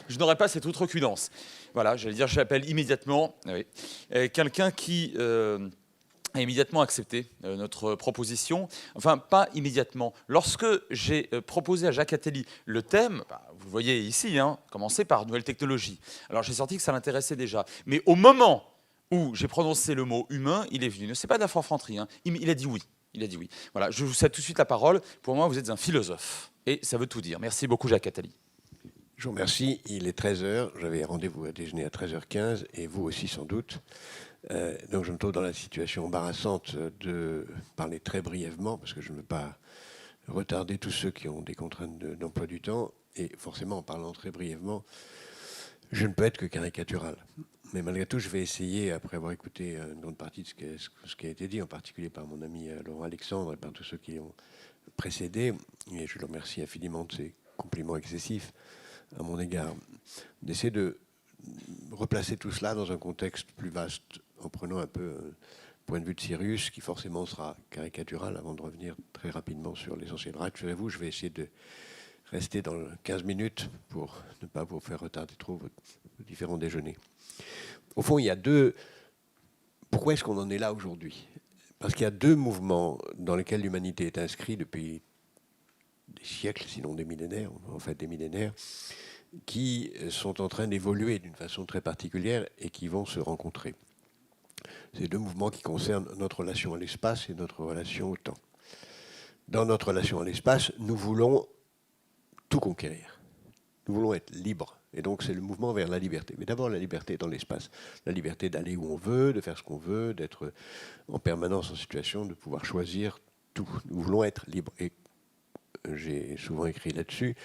Je n'aurais pas cette outrecuidance. Voilà, j'allais dire, j'appelle immédiatement quelqu'un qui a immédiatement accepté notre proposition. Enfin, pas immédiatement. Lorsque j'ai proposé à Jacques Attali le thème, vous le voyez ici, commencer par nouvelles technologies. Alors j'ai senti que ça l'intéressait déjà. Mais au moment où j'ai prononcé le mot humain, il est venu. Ce n'est pas de la forfanterie. Il a dit oui. Il a dit oui. Voilà, je vous cède tout de suite la parole. Pour moi, vous êtes un philosophe. Et ça veut tout dire. Merci beaucoup, Jacques Attali. Je vous remercie. Il est 13 h. J'avais rendez-vous à déjeuner à 13h15, et vous aussi sans doute. Donc je me trouve dans la situation embarrassante de parler très brièvement, parce que je ne veux pas retarder tous ceux qui ont des contraintes d'emploi du temps. Et forcément, en parlant très brièvement, je ne peux être que caricatural. Mais malgré tout, je vais essayer, après avoir écouté une grande partie de ce qui a été dit, en particulier par mon ami Laurent Alexandre et par tous ceux qui ont précédé, et je le remercie infiniment de ses compliments excessifs à mon égard, d'essayer de replacer tout cela dans un contexte plus vaste, en prenant un peu un point de vue de Cyrus, qui forcément sera caricatural, avant de revenir très rapidement sur l'essentiel. Rassurez-vous, je vais essayer de rester dans 15 minutes pour ne pas vous faire retarder trop vos différents déjeuners. Au fond, il y a deux... Pourquoi est-ce qu'on en est là aujourd'hui? Parce qu'il y a deux mouvements dans lesquels l'humanité est inscrite depuis des siècles, sinon des millénaires, en fait des millénaires, qui sont en train d'évoluer d'une façon très particulière et qui vont se rencontrer. Ces deux mouvements qui concernent notre relation à l'espace et notre relation au temps. Dans notre relation à l'espace, nous voulons tout conquérir. Nous voulons être libres. Et donc c'est le mouvement vers la liberté. Mais d'abord la liberté dans l'espace. La liberté d'aller où on veut, de faire ce qu'on veut, d'être en permanence en situation de pouvoir choisir tout. Nous voulons être libres. Et j'ai souvent écrit là-dessus,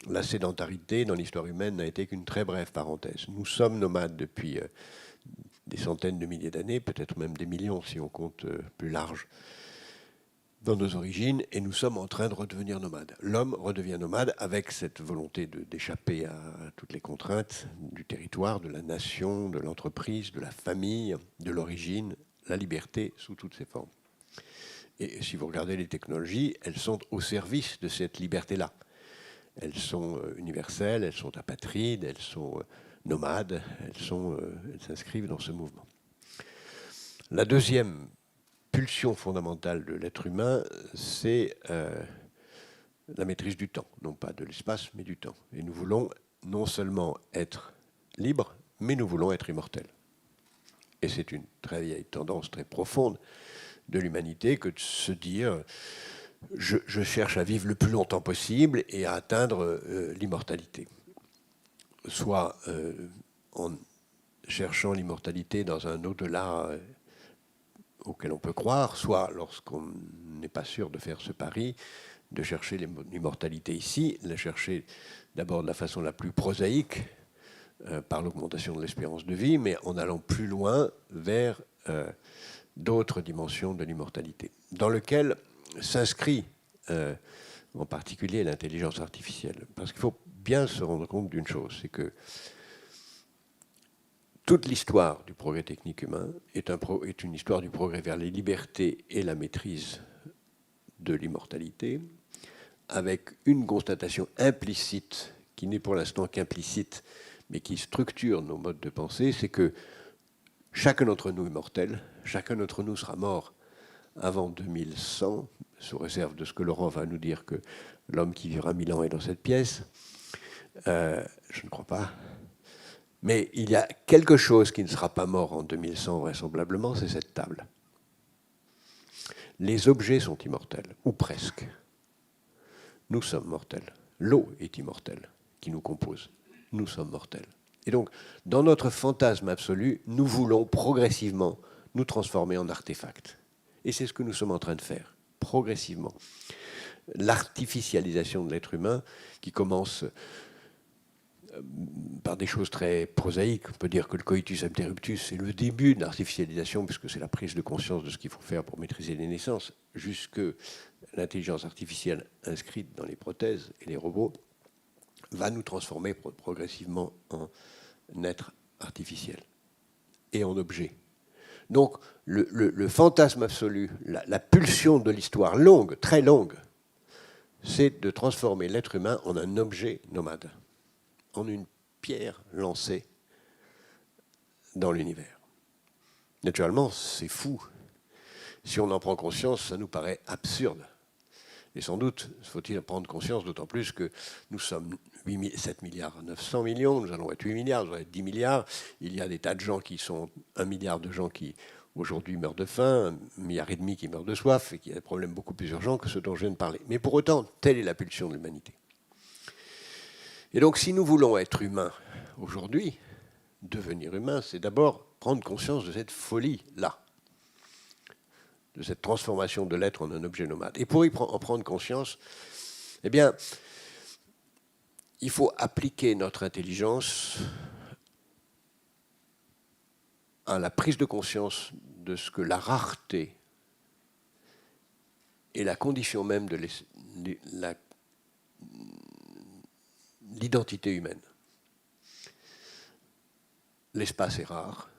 la sédentarité dans l'histoire humaine n'a été qu'une très brève parenthèse. Nous sommes nomades depuis des centaines de milliers d'années, peut-être même des millions si on compte plus large dans nos origines, et nous sommes en train de redevenir nomades. L'homme redevient nomade avec cette volonté d'échapper à toutes les contraintes du territoire, de la nation, de l'entreprise, de la famille, de l'origine, la liberté sous toutes ses formes. Et si vous regardez les technologies, elles sont au service de cette liberté-là. Elles sont universelles, elles sont apatrides, elles sont nomades, elles s'inscrivent dans ce mouvement. La deuxième pulsion fondamentale de l'être humain, c'est la maîtrise du temps. Non pas de l'espace, mais du temps. Et nous voulons non seulement être libres, mais nous voulons être immortels. Et c'est une très vieille tendance, très profonde de l'humanité, que de se dire je cherche à vivre le plus longtemps possible et à atteindre l'immortalité. Soit en cherchant l'immortalité dans un au-delà auquel on peut croire, soit lorsqu'on n'est pas sûr de faire ce pari, de chercher l'immortalité ici, la chercher d'abord de la façon la plus prosaïque, par l'augmentation de l'espérance de vie, mais en allant plus loin vers d'autres dimensions de l'immortalité, dans lequel s'inscrit en particulier l'intelligence artificielle. Parce qu'il faut bien se rendre compte d'une chose, c'est que toute l'histoire du progrès technique humain est une histoire du progrès vers les libertés et la maîtrise de l'immortalité, avec une constatation implicite, qui n'est pour l'instant qu'implicite, mais qui structure nos modes de pensée, c'est que chacun d'entre nous est mortel, chacun d'entre nous sera mort avant 2100, sous réserve de ce que Laurent va nous dire que l'homme qui vivra 1000 ans est dans cette pièce. Je ne crois pas. Mais il y a quelque chose qui ne sera pas mort en 2100 vraisemblablement, c'est cette table. Les objets sont immortels, ou presque. Nous sommes mortels. L'eau est immortelle, qui nous compose. Nous sommes mortels. Et donc, dans notre fantasme absolu, nous voulons progressivement nous transformer en artefacts. Et c'est ce que nous sommes en train de faire, progressivement. L'artificialisation de l'être humain, qui commence par des choses très prosaïques. On peut dire que le coitus interruptus, c'est le début de l'artificialisation, puisque c'est la prise de conscience de ce qu'il faut faire pour maîtriser les naissances, jusque l'intelligence artificielle inscrite dans les prothèses et les robots va nous transformer progressivement en être artificiel et en objet. Donc, le fantasme absolu, la pulsion de l'histoire longue, très longue, c'est de transformer l'être humain en un objet nomade. en une pierre lancée dans l'univers. Naturellement, c'est fou. Si on en prend conscience, ça nous paraît absurde. Et sans doute faut-il en prendre conscience, d'autant plus que nous sommes 7 milliards 900 millions, nous allons être 8 milliards, nous allons être 10 milliards. Il y a des tas de gens qui sont 1 milliard de gens qui aujourd'hui meurent de faim, 1,5 milliard qui meurent de soif, et qui a des problèmes beaucoup plus urgents que ceux dont je viens de parler. Mais pour autant, telle est la pulsion de l'humanité. Et donc, si nous voulons être humains aujourd'hui, devenir humain, c'est d'abord prendre conscience de cette folie-là, de cette transformation de l'être en un objet nomade. Et pour en prendre conscience, eh bien, il faut appliquer notre intelligence à la prise de conscience de ce que la rareté est la condition même de l'identité humaine. L'espace est rare,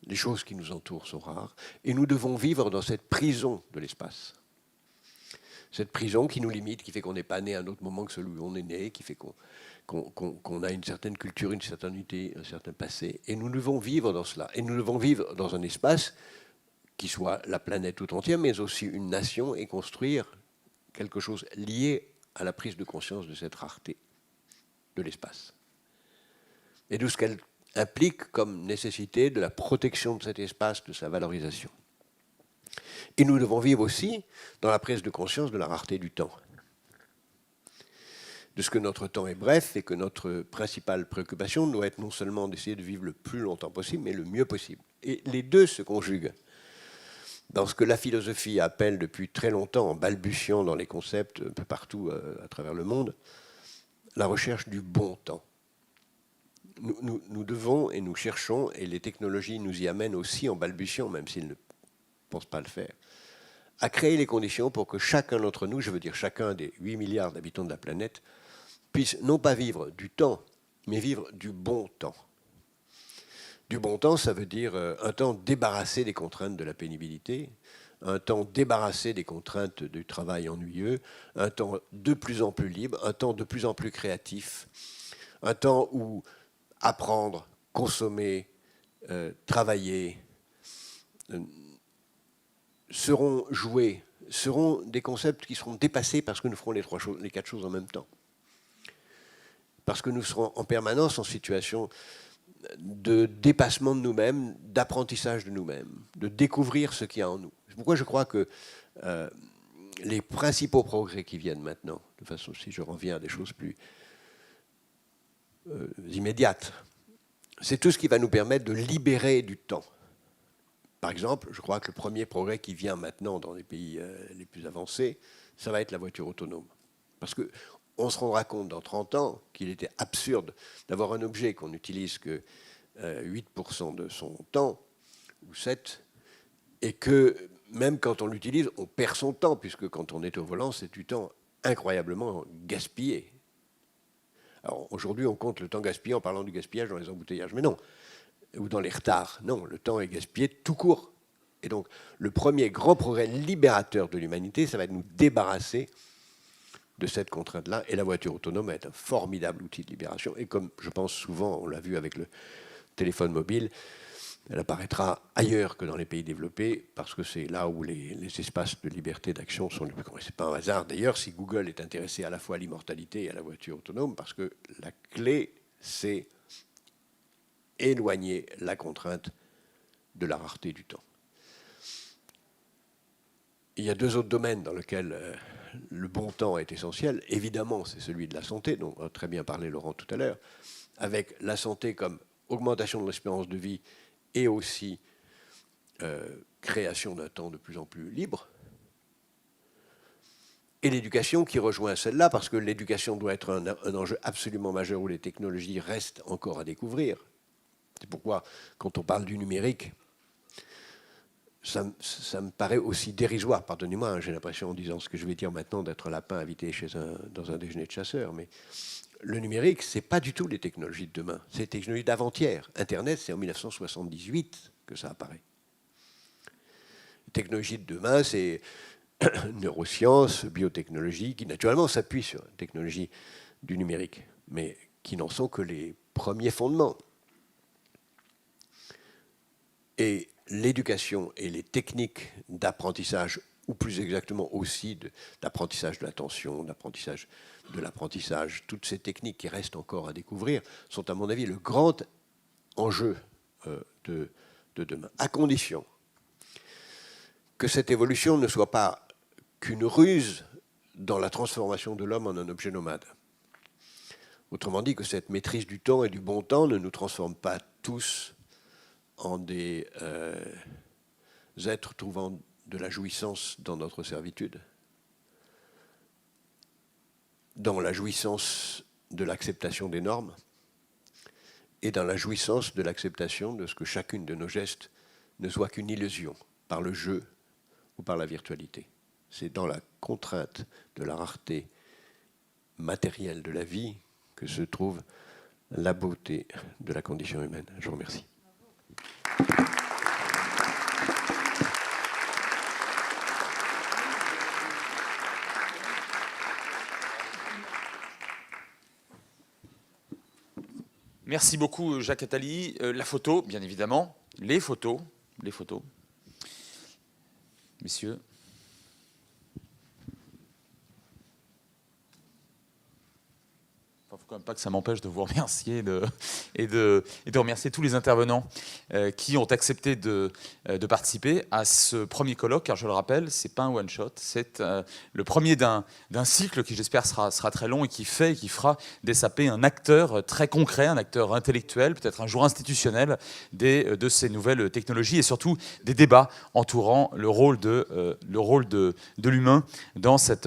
les choses qui nous entourent sont rares, et nous devons vivre dans cette prison de l'espace. Cette prison qui nous limite, qui fait qu'on n'est pas né à un autre moment que celui où on est né, qui fait qu'on a une certaine culture, une certaine unité, un certain passé. Et nous devons vivre dans cela. Et nous devons vivre dans un espace qui soit la planète tout entière, mais aussi une nation, et construire quelque chose lié à la prise de conscience de cette rareté de l'espace. Et de ce qu'elle implique comme nécessité de la protection de cet espace, de sa valorisation. Et nous devons vivre aussi dans la prise de conscience de la rareté du temps. De ce que notre temps est bref et que notre principale préoccupation doit être non seulement d'essayer de vivre le plus longtemps possible, mais le mieux possible. Et les deux se conjuguent dans ce que la philosophie appelle depuis très longtemps, en balbutiant dans les concepts un peu partout à travers le monde, la recherche du bon temps. Nous devons et nous cherchons, et les technologies nous y amènent aussi en balbutiant, même s'ils ne pensent pas le faire, à créer les conditions pour que chacun d'entre nous, je veux dire chacun des 8 milliards d'habitants de la planète, puisse non pas vivre du temps, mais vivre du bon temps. Du bon temps, ça veut dire un temps débarrassé des contraintes de la pénibilité, un temps débarrassé des contraintes du travail ennuyeux, un temps de plus en plus libre, un temps de plus en plus créatif, un temps où apprendre, consommer, travailler, seront joués, seront des concepts qui seront dépassés parce que nous ferons les quatre choses en même temps. Parce que nous serons en permanence en situation de dépassement de nous-mêmes, d'apprentissage de nous-mêmes, de découvrir ce qu'il y a en nous. C'est pourquoi je crois que les principaux progrès qui viennent maintenant, de façon, si je reviens à des choses plus immédiates, c'est tout ce qui va nous permettre de libérer du temps. Par exemple, je crois que le premier progrès qui vient maintenant dans les pays les plus avancés, ça va être la voiture autonome. Parce qu'on se rendra compte dans 30 ans qu'il était absurde d'avoir un objet qu'on n'utilise que 8% de son temps, ou 7%, et que même quand on l'utilise, on perd son temps, puisque quand on est au volant, c'est du temps incroyablement gaspillé. Alors aujourd'hui, on compte le temps gaspillé en parlant du gaspillage dans les embouteillages, mais non. Ou dans les retards. Non, le temps est gaspillé tout court. Et donc, le premier grand progrès libérateur de l'humanité, ça va être nous débarrasser de cette contrainte-là. Et la voiture autonome est un formidable outil de libération. Et comme je pense souvent, on l'a vu avec le téléphone mobile, elle apparaîtra ailleurs que dans les pays développés, parce que c'est là où les espaces de liberté d'action sont les plus grands. Ce n'est pas un hasard, d'ailleurs, si Google est intéressé à la fois à l'immortalité et à la voiture autonome, parce que la clé, c'est éloigner la contrainte de la rareté du temps. Il y a deux autres domaines dans lesquels le bon temps est essentiel. Évidemment, c'est celui de la santé, dont a très bien parlé Laurent tout à l'heure, avec la santé comme augmentation de l'espérance de vie et aussi création d'un temps de plus en plus libre. Et l'éducation qui rejoint celle-là, parce que l'éducation doit être un enjeu absolument majeur où les technologies restent encore à découvrir. C'est pourquoi, quand on parle du numérique, ça me paraît aussi dérisoire. Pardonnez-moi, hein, j'ai l'impression, en disant ce que je vais dire maintenant, d'être un lapin invité dans un déjeuner de chasseurs. Mais le numérique, ce n'est pas du tout les technologies de demain. C'est les technologies d'avant-hier. Internet, c'est en 1978 que ça apparaît. Les technologies de demain, c'est neurosciences, biotechnologie, qui naturellement s'appuient sur la technologie du numérique. Mais qui n'en sont que les premiers fondements. Et l'éducation et les techniques d'apprentissage, ou plus exactement aussi d'apprentissage de l'attention, d'apprentissage de l'apprentissage, toutes ces techniques qui restent encore à découvrir, sont à mon avis le grand enjeu de demain, à condition que cette évolution ne soit pas qu'une ruse dans la transformation de l'homme en un objet nomade. Autrement dit, que cette maîtrise du temps et du bon temps ne nous transforme pas tous en des êtres trouvant de la jouissance dans notre servitude, dans la jouissance de l'acceptation des normes et dans la jouissance de l'acceptation de ce que chacune de nos gestes ne soit qu'une illusion, par le jeu ou par la virtualité. C'est dans la contrainte de la rareté matérielle de la vie que se trouve la beauté de la condition humaine. Je vous remercie. Merci beaucoup, Jacques Attali. La photo, bien évidemment. Les photos. Messieurs. Il ne faut quand même pas que ça m'empêche de vous remercier et de remercier tous les intervenants qui ont accepté de participer à ce premier colloque, car je le rappelle, ce n'est pas un one-shot, c'est le premier d'un cycle qui, j'espère, sera très long et qui fera des SAP un acteur très concret, un acteur intellectuel, peut-être un jour institutionnel de ces nouvelles technologies et surtout des débats entourant le rôle de l'humain dans cette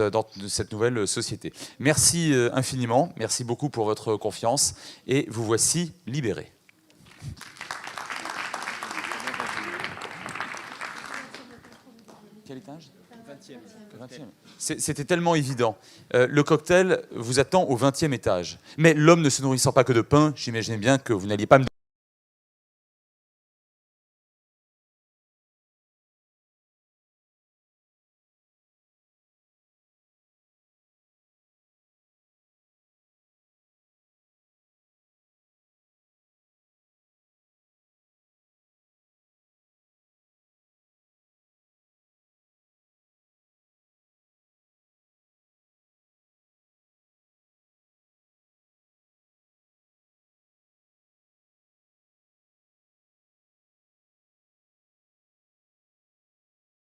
nouvelle société. Merci infiniment, merci beaucoup pour votre confiance et vous voici libérés. Quel étage ? 20e. C'était tellement évident. Le cocktail vous attend au 20e étage. Mais l'homme ne se nourrissant pas que de pain, j'imaginais bien que vous n'alliez pas me